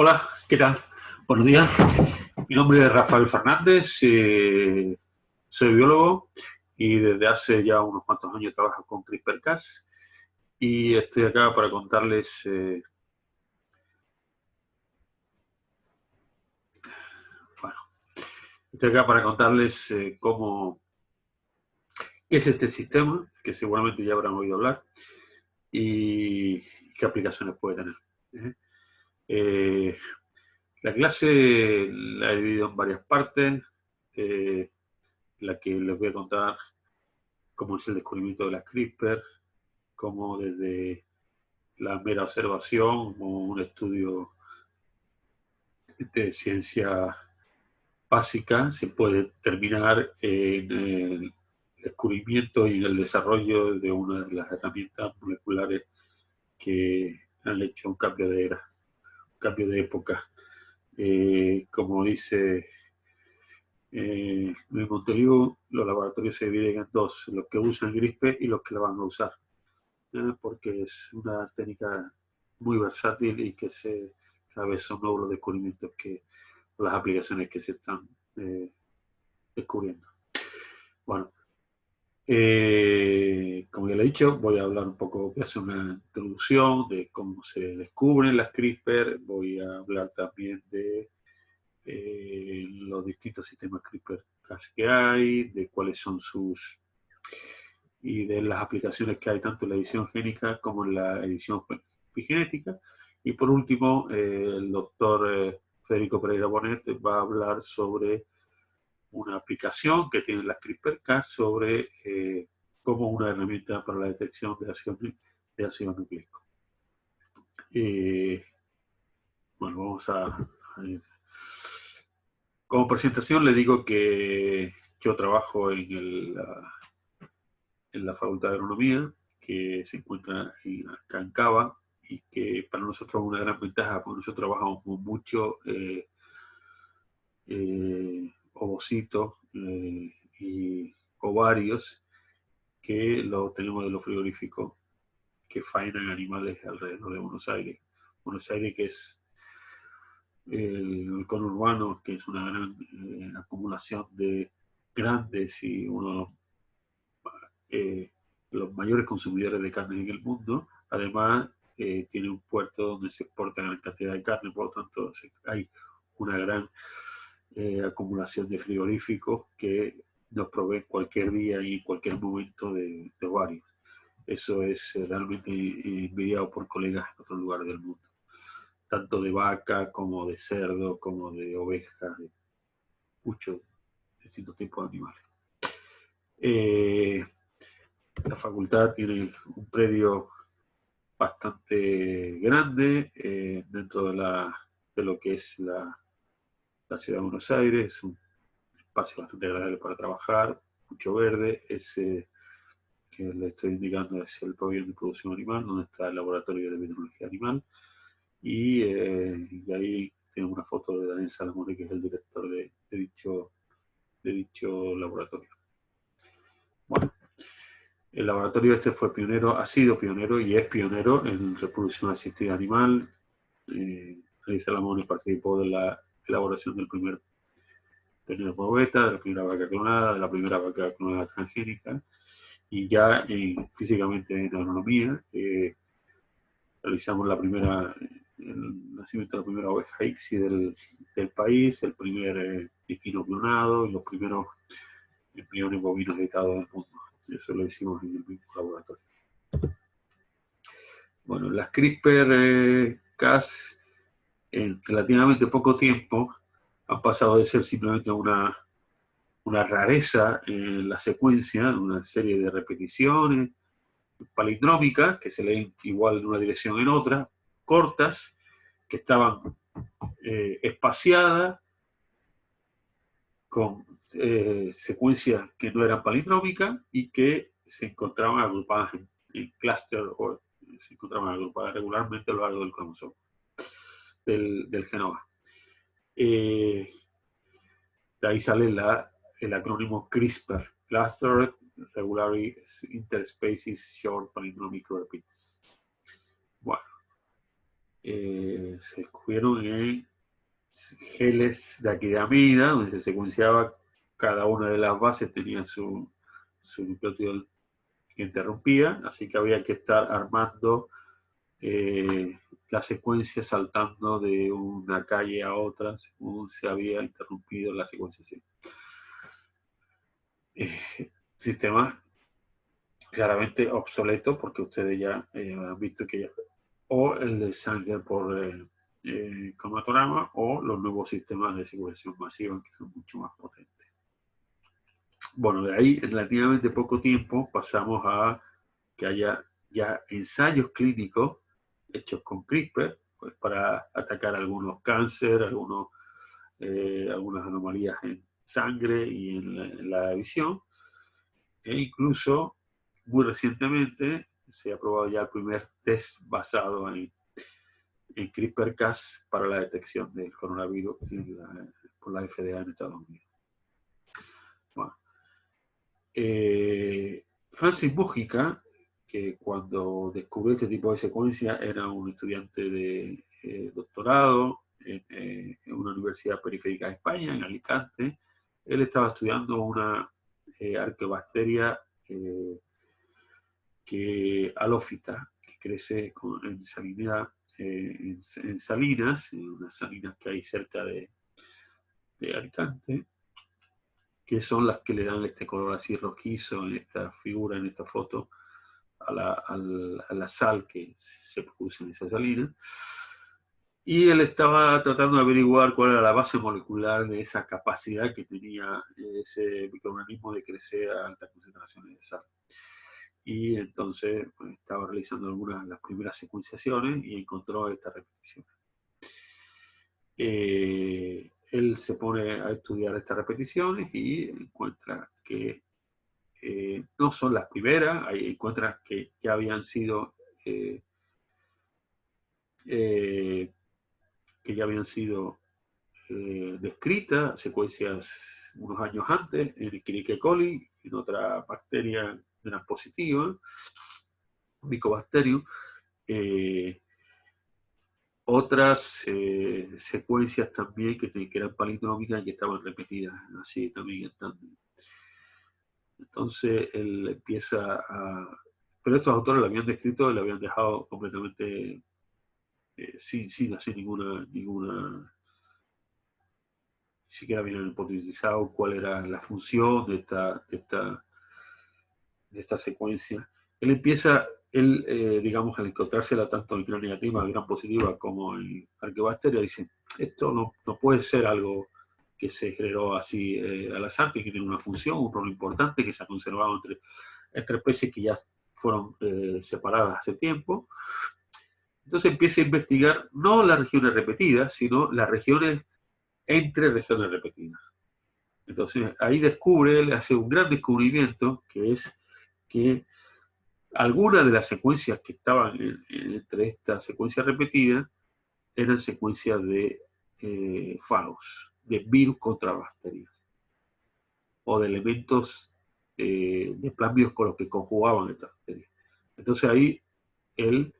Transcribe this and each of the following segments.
Hola, ¿qué tal? Buenos días. Mi nombre es Rafael Fernández, soy biólogo y desde hace ya unos cuantos años trabajo con CRISPR-Cas y estoy acá para contarles, bueno, estoy acá para contarles qué es este sistema, que seguramente ya habrán oído hablar, y qué aplicaciones puede tener. ¿eh? Eh, la clase la he dividido en varias partes. La que les voy a contar cómo es el descubrimiento de las CRISPR, cómo desde la mera observación o un estudio de ciencia básica se puede terminar en el descubrimiento y en el desarrollo de una de las herramientas moleculares que han hecho un cambio de era, un cambio de época. Como dice en Monteliu, los laboratorios se dividen en dos, los que usan CRISPR y los que la van a usar. Porque es una técnica muy versátil y que cada vez son nuevos los descubrimientos las aplicaciones que se están descubriendo. Bueno, como ya le he dicho, voy a hablar un poco, voy a hacer una introducción de cómo se descubren las CRISPR, voy a hablar también de los distintos sistemas CRISPR-Cas que hay, de cuáles son y de las aplicaciones que hay tanto en la edición génica como en la edición epigenética. Y por último, el doctor Federico Pereira Bonet va a hablar sobre una aplicación que tiene las CRISPR-Cas sobre como una herramienta para la detección de ácido nucleico. Bueno, vamos a ir. Como presentación le digo que yo trabajo en la Facultad de Agronomía, que se encuentra acá en Cava, y que para nosotros es una gran ventaja, porque nosotros trabajamos con mucho ovocitos y ovarios que lo tenemos de los frigoríficos que faenan animales alrededor de Buenos Aires. Buenos Aires, que es el conurbano, que es una gran acumulación de grandes y uno de los mayores consumidores de carne en el mundo. Además, tiene un puerto donde se exporta gran cantidad de carne, por lo tanto hay una gran acumulación de frigoríficos que nos proveen cualquier día y en cualquier momento de ovarios. Eso es realmente envidiado por colegas en otros lugares del mundo, tanto de vaca como de cerdo, como de ovejas, de muchos distintos tipos de animales. La facultad tiene un predio bastante grande dentro de lo que es la ciudad de Buenos Aires. Es un espacio bastante agradable para trabajar, mucho verde. Ese que le estoy indicando es el pabellón de producción animal, donde está el laboratorio de biotecnología animal. Y ahí tengo una foto de Daniel Salamone, que es el director de dicho laboratorio. Bueno, el laboratorio este fue pionero, ha sido pionero y es pionero en reproducción asistida animal. Daniel Salamone participó de la elaboración del primer probeta, de la primera vaca clonada, de la primera vaca clonada transgénica, y ya físicamente en agronomía realizamos el nacimiento de la primera oveja ICSI del país, el primer equino clonado y los primeros embriones bovinos editados del mundo. Eso lo hicimos en el mismo laboratorio. Bueno, las CRISPR-Cas en relativamente poco tiempo han pasado de ser simplemente una rareza en la secuencia, una serie de repeticiones palindrómicas que se leen igual en una dirección en otra, cortas, que estaban espaciadas con secuencias que no eran palindrómicas y que se encontraban agrupadas en clúster o se encontraban agrupadas regularmente a lo largo del cromosoma del genoma. De ahí sale el acrónimo CRISPR, Cluster Regularly Interspecies Short Palindromic Repeats. Bueno, se descubrieron en geles de akidamida, donde se secuenciaba cada una de las bases, tenía su nucleótido que interrumpía, así que había que estar armando la secuencia saltando de una calle a otra según se había interrumpido la secuenciación. Sistema claramente obsoleto porque ustedes ya han visto que ya, o el de Sanger por cromatograma o los nuevos sistemas de secuenciación masiva que son mucho más potentes. Bueno, de ahí en relativamente poco tiempo pasamos a que haya ya ensayos clínicos hechos con CRISPR pues, para atacar algunos cánceres, algunas anomalías en sangre y en la visión. E incluso, muy recientemente, se ha aprobado ya el primer test basado en CRISPR-Cas para la detección del coronavirus por la FDA en Estados Unidos. Bueno. Francis Múgica, que cuando descubrió este tipo de secuencia era un estudiante de doctorado en una universidad periférica de España, en Alicante. Él estaba estudiando una arqueobacteria halófita, que crece en salinas, en unas salinas que hay cerca de Alicante, que son las que le dan este color así rojizo en esta figura, en esta foto, a la sal que se produce en esa salina. Y él estaba tratando de averiguar cuál era la base molecular de esa capacidad que tenía ese microorganismo de crecer a altas concentraciones de sal. Y entonces pues, estaba realizando algunas de las primeras secuenciaciones y encontró esta repetición. Él se pone a estudiar estas repeticiones y encuentra que no son las primeras, ahí encuentra que ya habían sido descritas secuencias unos años antes en Escherichia coli, en otra bacteria gram positiva, Mycobacterium, otras secuencias también que eran palindrómicas y que estaban repetidas, así también están. Entonces él empieza a... Pero estos autores lo habían descrito y lo habían dejado completamente sin hacer ninguna ni siquiera habían hipotetizado cuál era la función de esta secuencia. Él empieza, digamos, al encontrársela tanto en gran negativa, gran positiva, como en arqueobacteria, dice, esto no puede ser algo que se generó así al azar, que tiene una función, un rol importante, que se ha conservado entre especies que ya fueron separadas hace tiempo. Entonces empieza a investigar no las regiones repetidas, sino las regiones entre regiones repetidas. Entonces ahí descubre, él hace un gran descubrimiento, que es que algunas de las secuencias que estaban entre estas secuencias repetidas eran secuencias de fagos, de virus contra bacterias, o de elementos de cambios con los que conjugaban estas bacterias. Entonces ahí él,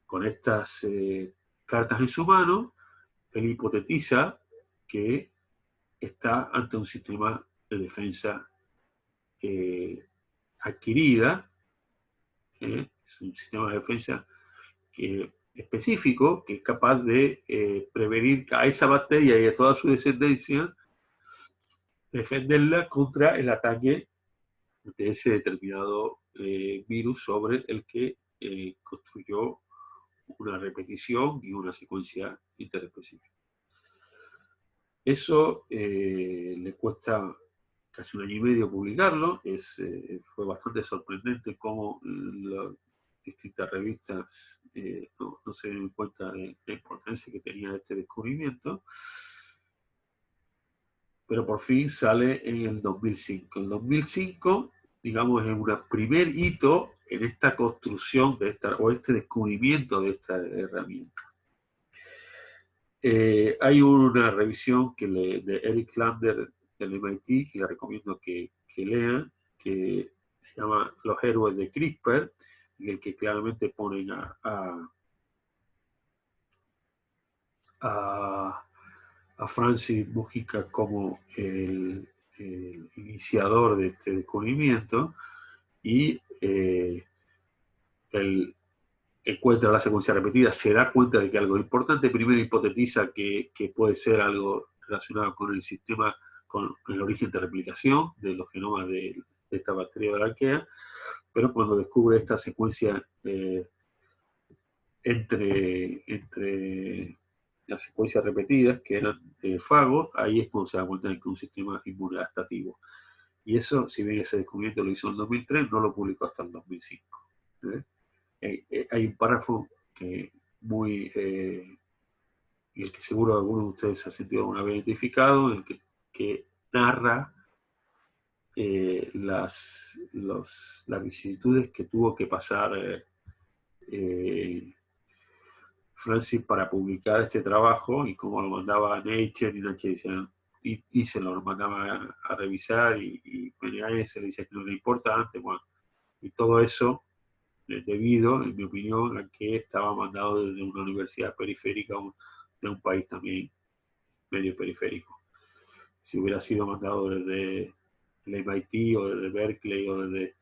con estas cartas en su mano, él hipotetiza que está ante un sistema de defensa adquirida, es un sistema de defensa específico que es capaz de prevenir a esa bacteria y a toda su descendencia, defenderla contra el ataque de ese determinado virus sobre el que construyó una repetición y una secuencia interespecífica. Eso le cuesta casi un año y medio publicarlo. Fue bastante sorprendente cómo las distintas revistas no se dieron cuenta de la importancia que tenía este descubrimiento. Pero por fin sale en el 2005. El 2005, digamos, es un primer hito en esta construcción o este descubrimiento de esta herramienta. Hay una revisión de Eric Lander del MIT, que le recomiendo que lean, que se llama Los héroes de CRISPR, en el que claramente ponen a Francis Mujica como el iniciador de este descubrimiento y él encuentra la secuencia repetida, se da cuenta de que algo es importante, primero hipotetiza que puede ser algo relacionado con el sistema, con el origen de replicación de los genomas de esta bacteria branquea, pero cuando descubre esta secuencia entre las secuencias repetidas, que eran fagos, ahí es cuando se da cuenta de que es un sistema inmunadaptativo. Y eso, si bien ese descubrimiento lo hizo en 2003, no lo publicó hasta el 2005. Hay un párrafo que muy, y el que seguro algunos de ustedes se ha sentido alguna vez identificado, en el que narra las vicisitudes que tuvo que pasar Francis para publicar este trabajo y cómo lo mandaba a Nature y Nature decía, y se lo mandaba a revisar y PNAS le decía que no era importante, bueno, y todo eso debido, en mi opinión, a que estaba mandado desde una universidad periférica de un país también medio periférico. Si hubiera sido mandado desde el MIT o desde Berkeley o desde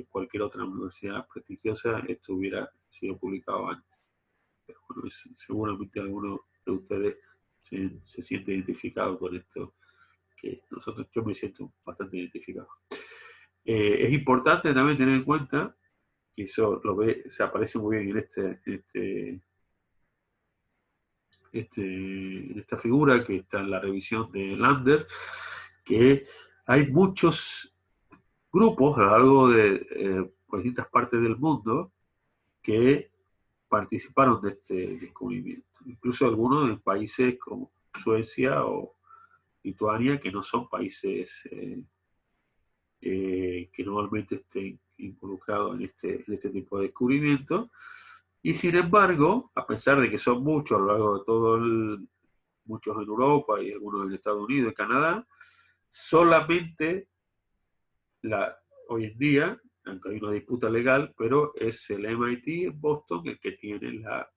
cualquier otra universidad prestigiosa, esto hubiera sido publicado antes. Pero bueno, seguramente alguno de ustedes se siente identificado con esto, que yo me siento bastante identificado. Es importante también tener en cuenta, y eso se aparece muy bien en esta figura que está en la revisión de Lander, que hay muchos grupos a lo largo de por distintas partes del mundo que participaron de este descubrimiento. Incluso algunos en países como Suecia o Lituania, que no son países que normalmente estén involucrados en este tipo de descubrimiento. Y sin embargo, a pesar de que son muchos a lo largo de muchos en Europa y algunos en Estados Unidos y Canadá, solamente hoy en día, aunque hay una disputa legal, pero es el MIT en Boston el que tiene la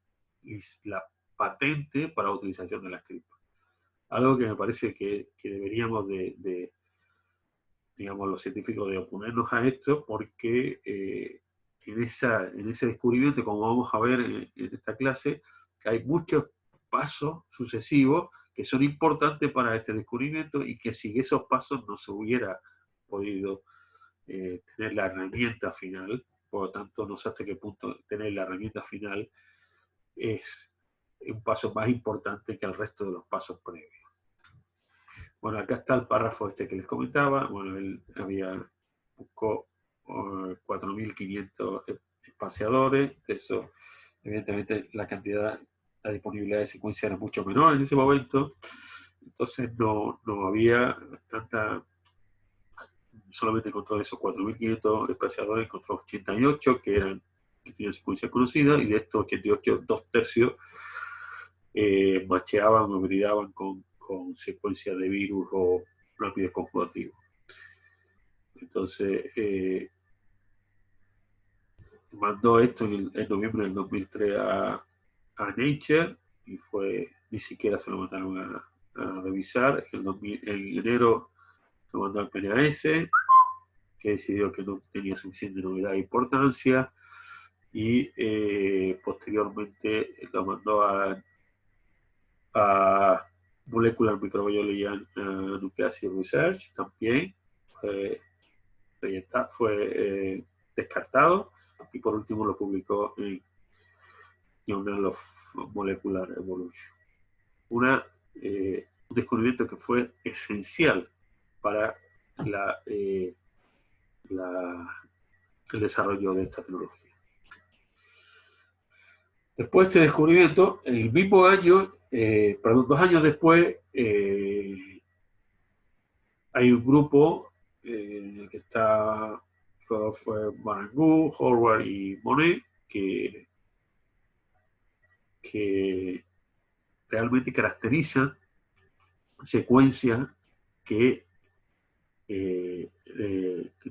patente para la utilización de la CRISPR. Algo que me parece que deberíamos digamos, los científicos de oponernos a esto, porque en ese descubrimiento, como vamos a ver en esta clase, hay muchos pasos sucesivos que son importantes para este descubrimiento y que sin esos pasos no se hubiera podido tener la herramienta final. Por lo tanto, no sé hasta qué punto tener la herramienta final es un paso más importante que el resto de los pasos previos. Bueno, acá está el párrafo este que les comentaba. Bueno, él buscó 4.500 espaciadores. De eso, evidentemente, la disponibilidad de secuencia era mucho menor en ese momento. Entonces no había solamente encontró esos 4.500 espaciadores, encontró 88 que tenían secuencia conocida, y de estos 88, 2/3 macheaban o hibridaban con secuencias de virus o rápidos conjugativos. Entonces, mandó esto en noviembre del 2003 a Nature y ni siquiera se lo mandaron a revisar. En enero lo mandó al PNAS, que decidió que no tenía suficiente novedad e importancia, y posteriormente lo mandó a Molecular Microbiology and Nucleic Acid Research, también fue descartado, y por último lo publicó en Journal of Molecular Evolution. Un descubrimiento que fue esencial para el desarrollo de esta tecnología. Después de este descubrimiento, en el mismo año, 2 años después, hay un grupo en el que fue Marangou, Howard y Monet, que realmente caracterizan secuencias que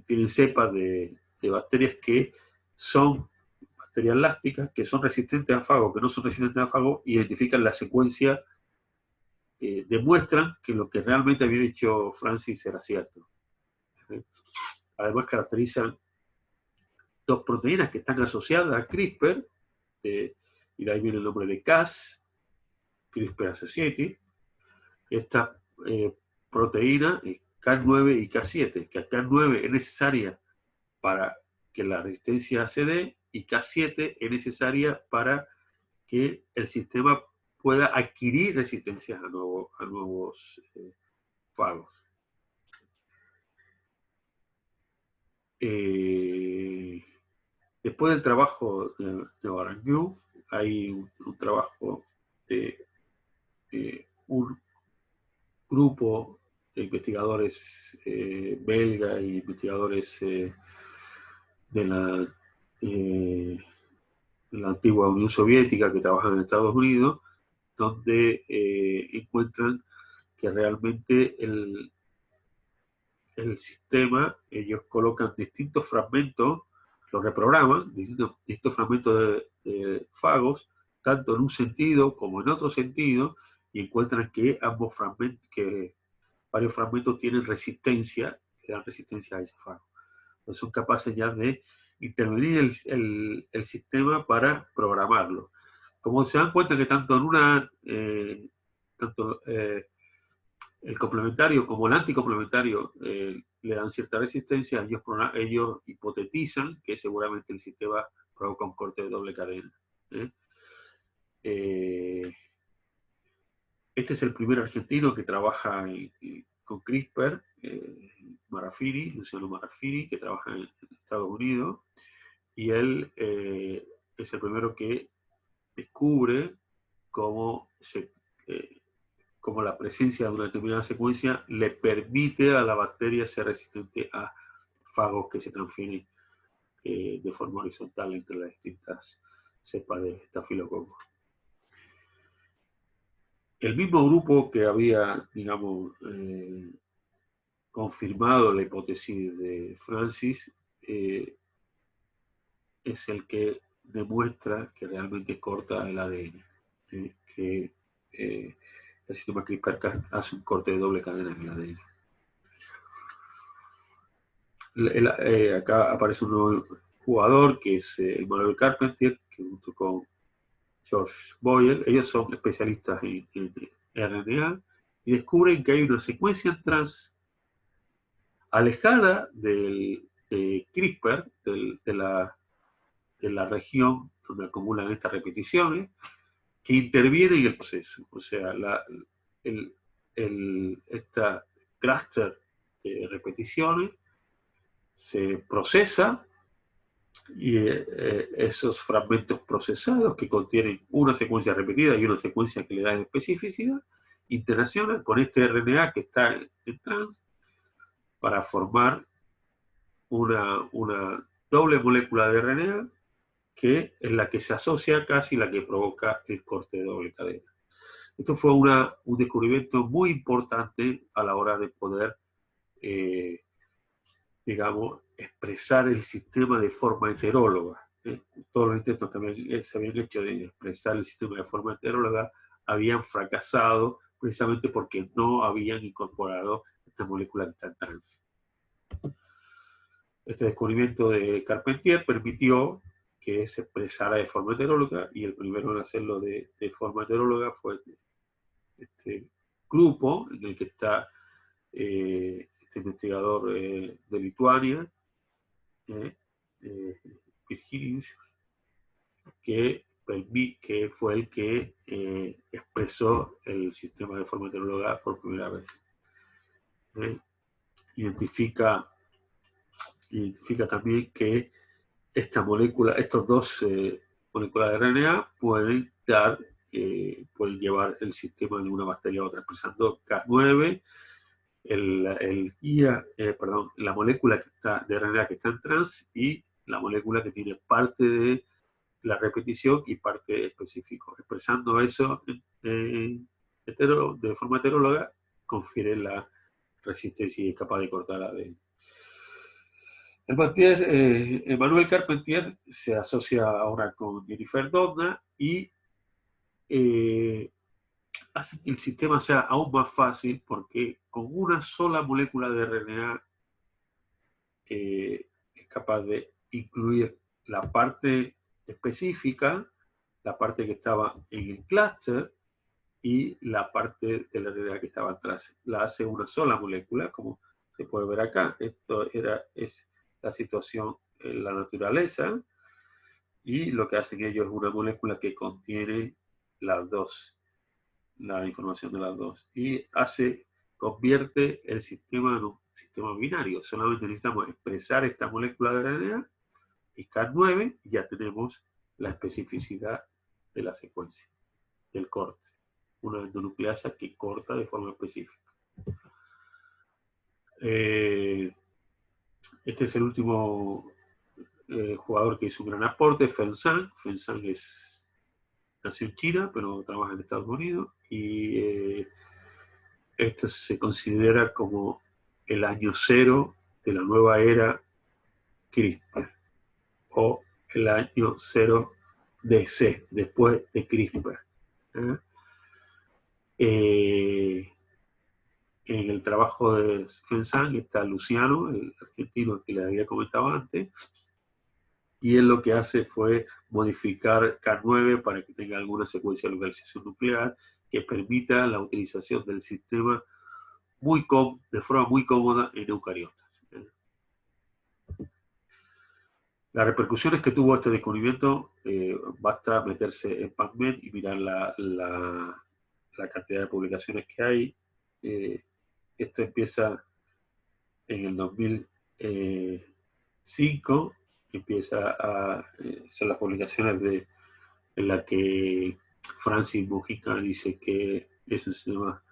tienen cepas de bacterias que son bacterias lácticas que son resistentes a fagos, que no son resistentes a fagos, identifican la secuencia, demuestran que lo que realmente había dicho Francis era cierto. Además caracterizan dos proteínas que están asociadas a CRISPR, y de ahí viene el nombre de Cas, CRISPR Associated. Esta proteína es Cas9 y Cas7, que Cas9 es necesaria para que la resistencia se dé y Cas7 es necesaria para que el sistema pueda adquirir resistencia a nuevos fagos. Después del trabajo de Barangiou, hay un trabajo de un grupo de investigadores belga y investigadores de la antigua Unión Soviética que trabajan en Estados Unidos, donde encuentran que realmente el sistema, ellos colocan distintos fragmentos, los reprograman, distintos fragmentos de fagos, tanto en un sentido como en otro sentido, y encuentran que varios fragmentos tienen resistencia, le dan resistencia a ese fago. Entonces son capaces ya de intervenir el sistema para programarlo. Como se dan cuenta que tanto el complementario como el anticomplementario le dan cierta resistencia, ellos hipotetizan que seguramente el sistema provoca un corte de doble cadena. Este es el primer argentino que trabaja con CRISPR, Luciano Marafini, que trabaja en Estados Unidos, y él es el primero que descubre cómo la presencia de una determinada secuencia le permite a la bacteria ser resistente a fagos que se transfieren de forma horizontal entre las distintas cepas de estafilococo. El mismo grupo que había, digamos, confirmado la hipótesis de Francis es el que demuestra que realmente corta el ADN, que el sistema CRISPR hace un corte de doble cadena en el ADN. Acá aparece un nuevo jugador que es Emmanuel Carpentier, que junto con George Boyle, ellos son especialistas en RNA y descubren que hay una secuencia trans alejada de CRISPR, de la región donde acumulan estas repeticiones, que interviene en el proceso. O sea, esta clúster de repeticiones se procesa y esos fragmentos procesados que contienen una secuencia repetida y una secuencia que le da especificidad, interaccionan con este RNA que está en trans para formar una doble molécula de RNA que es la que se asocia casi la que provoca el corte de doble cadena. Esto fue un descubrimiento muy importante a la hora de poder, digamos, expresar el sistema de forma heteróloga. Todos los intentos que se habían hecho de expresar el sistema de forma heteróloga habían fracasado precisamente porque no habían incorporado esta molécula que está en trans. Este descubrimiento de Carpentier permitió que se expresara de forma heteróloga, y el primero en hacerlo de forma heteróloga fue este grupo en el que está este investigador de Lituania, Virginius, que fue el que expresó el sistema de forma heteróloga por primera vez. Identifica también que estos dos moléculas de RNA pueden llevar el sistema de una bacteria a otra, expresando Cas9, la molécula de RNA que está en trans y la molécula que tiene parte de la repetición y parte específico. Expresando eso de forma heteróloga, confiere la resistencia y es capaz de cortar ADN. Emmanuel Carpentier se asocia ahora con Jennifer Doudna y hace que el sistema sea aún más fácil porque con una sola molécula de RNA es capaz de incluir la parte específica, la parte que estaba en el clúster y la parte de la RNA que estaba atrás. La hace una sola molécula, como se puede ver acá. Esto es la situación en la naturaleza y lo que hacen ellos es una molécula que contiene las dos, la información de las dos, y convierte el sistema en un sistema binario. Solamente necesitamos expresar esta molécula de RNA y Cas9 y ya tenemos la especificidad de la secuencia, del corte. Una endonucleasa que corta de forma específica. Este es el último jugador que hizo un gran aporte, Feng Zhang. Feng Zhang nació en China, pero trabaja en Estados Unidos, y esto se considera como el año cero de la nueva era CRISPR, o el año cero DC, después de CRISPR. En el trabajo de Feng Zhang está Luciano, el argentino que les había comentado antes, y él lo que hace fue modificar Cas9 para que tenga alguna secuencia de localización nuclear que permita la utilización del sistema de forma muy cómoda en eucariotas. Las repercusiones que tuvo este descubrimiento, basta meterse en PubMed y mirar la cantidad de publicaciones que hay. Esto empieza en el 2005, son las publicaciones en las que Francis Mujica dice que es un sistema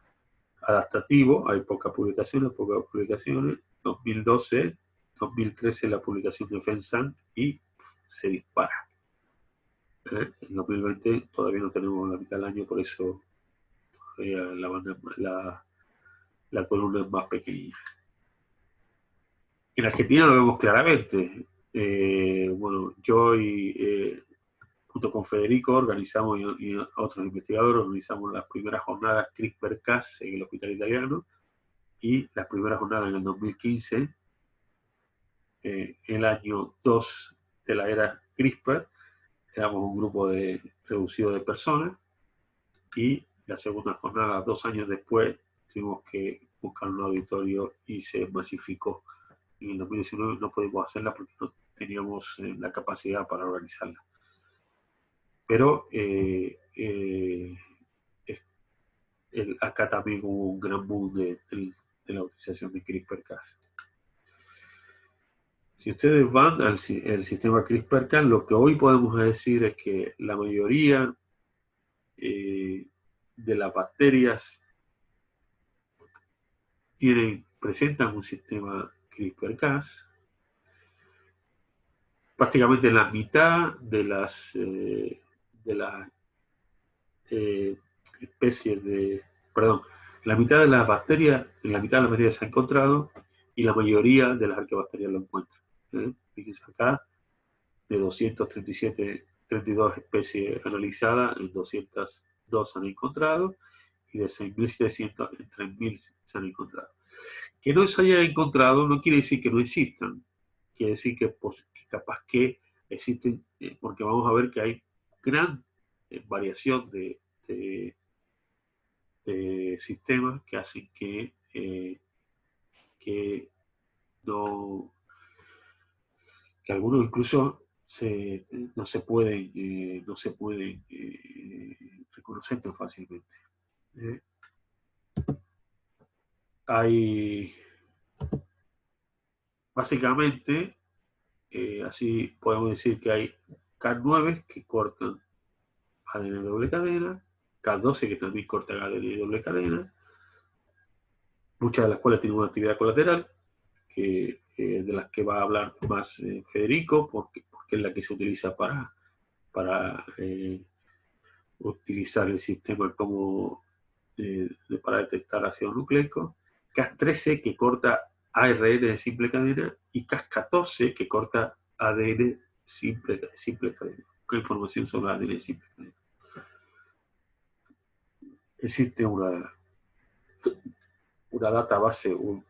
adaptativo. Hay pocas publicaciones. 2012, 2013 la publicación de Feng Zhang y se dispara. En 2020 todavía no tenemos la mitad del año, por eso la columna es más pequeña. En Argentina lo vemos claramente. Bueno, yo junto con Federico organizamos y otros investigadores organizamos las primeras jornadas CRISPR-Cas en el Hospital Italiano y las primeras jornadas en el 2015, el año 2 de la era CRISPR. Éramos un grupo reducido de personas y la segunda jornada, 2 años después, tuvimos que buscar un auditorio y se masificó. En el 2019 no pudimos hacerla porque no teníamos la capacidad para organizarla. Pero acá también hubo un gran boom de la utilización de CRISPR-Cas. Si ustedes van al sistema CRISPR-Cas, lo que hoy podemos decir es que la mayoría de las bacterias presentan un sistema CRISPR-Cas. Prácticamente la mitad de las especies la mitad de las bacterias, en la mitad de las bacterias se ha encontrado y la mayoría de las arqueobacterias lo encuentran. Fíjense acá, de 32 especies analizadas, en 202 se han encontrado y de 6.700 en 3.000 se han encontrado. Que no se haya encontrado no quiere decir que no existan, quiere decir que capaz que existen, porque vamos a ver que hay gran variación de sistemas que hacen que algunos incluso no se pueden reconocer tan fácilmente. Hay básicamente, así podemos decir que hay Cas9 que cortan ADN doble cadena, Cas12 que también cortan ADN doble cadena, muchas de las cuales tienen una actividad colateral, de las que va a hablar más Federico, porque es la que se utiliza para utilizar el sistema como para detectar ácido nucleico. Cas13 que corta ARN de simple cadena, y Cas14, que corta ADN simple cadena, con información sobre ADN de simple cadena. Existe una database, un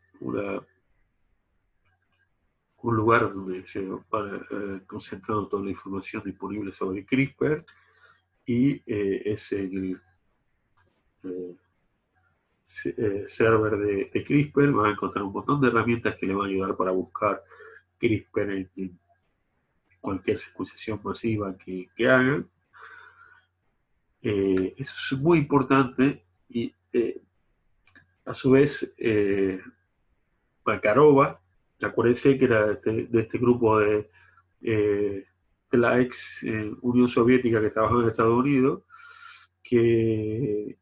lugar donde se va concentrando toda la información disponible sobre CRISPR, y es el server de CRISPR. Van a encontrar un montón de herramientas que le van a ayudar para buscar CRISPR en cualquier secuenciación masiva que hagan. Eso es muy importante, y a su vez Makarova, acuérdense que era de este grupo de la ex Unión Soviética que trabajó en Estados Unidos, que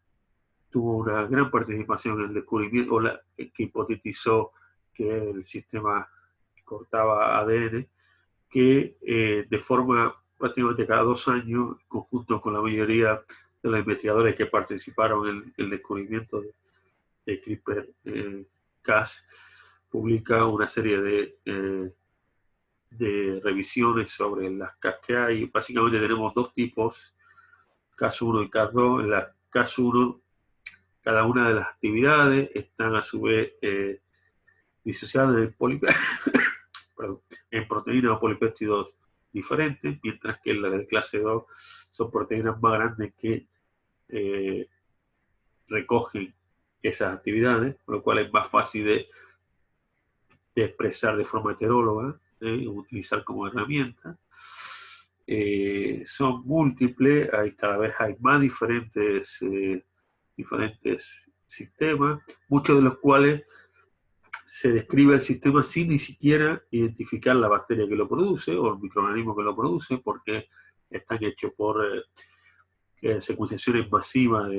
tuvo una gran participación en el descubrimiento, que hipotetizó que el sistema cortaba ADN, que de forma prácticamente cada 2 años, en conjunto con la mayoría de los investigadores que participaron en el descubrimiento de CRISPR-Cas, publica una serie de revisiones sobre las Cas que hay. Básicamente tenemos 2 tipos, Cas1 y Cas2. En la Cas1, cada una de las actividades están a su vez disociadas en proteínas o polipéptidos diferentes, mientras que las de clase 2 son proteínas más grandes que recogen esas actividades, por lo cual es más fácil de expresar de forma heteróloga, utilizar como herramienta. Son múltiples, cada vez hay más diferentes sistemas, muchos de los cuales se describe el sistema sin ni siquiera identificar la bacteria que lo produce o el microorganismo que lo produce, porque están hechos por secuenciaciones masivas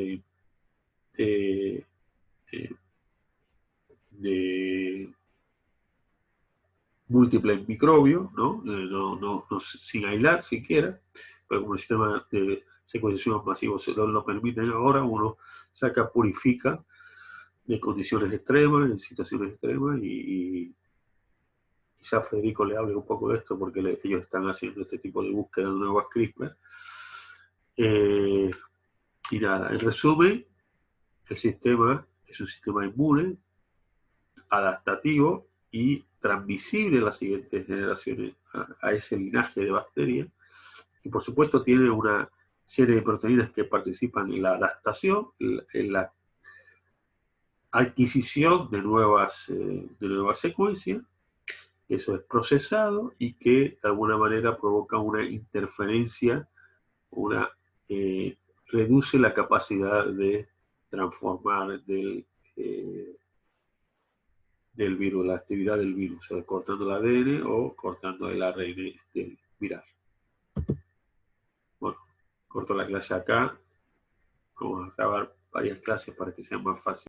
de múltiples microbios, ¿no? No sin aislar siquiera, pero como el sistema de secuenciación masivo se lo permiten ahora, uno saca, purifica de condiciones extremas, en situaciones extremas, y quizá Federico le hable un poco de esto porque ellos están haciendo este tipo de búsqueda de nuevas CRISPR. Y nada, en resumen, el sistema es un sistema inmune, adaptativo y transmisible a las siguientes generaciones, a ese linaje de bacterias. Y por supuesto tiene una serie de proteínas que participan en la adaptación, en la adquisición de nuevas secuencias. Eso es procesado y que de alguna manera provoca una interferencia, reduce la capacidad de transformar del virus, la actividad del virus, o sea, cortando el ADN o cortando el ARN del viral. Bueno, corto la clase acá. Vamos a grabar varias clases para que sea más fácil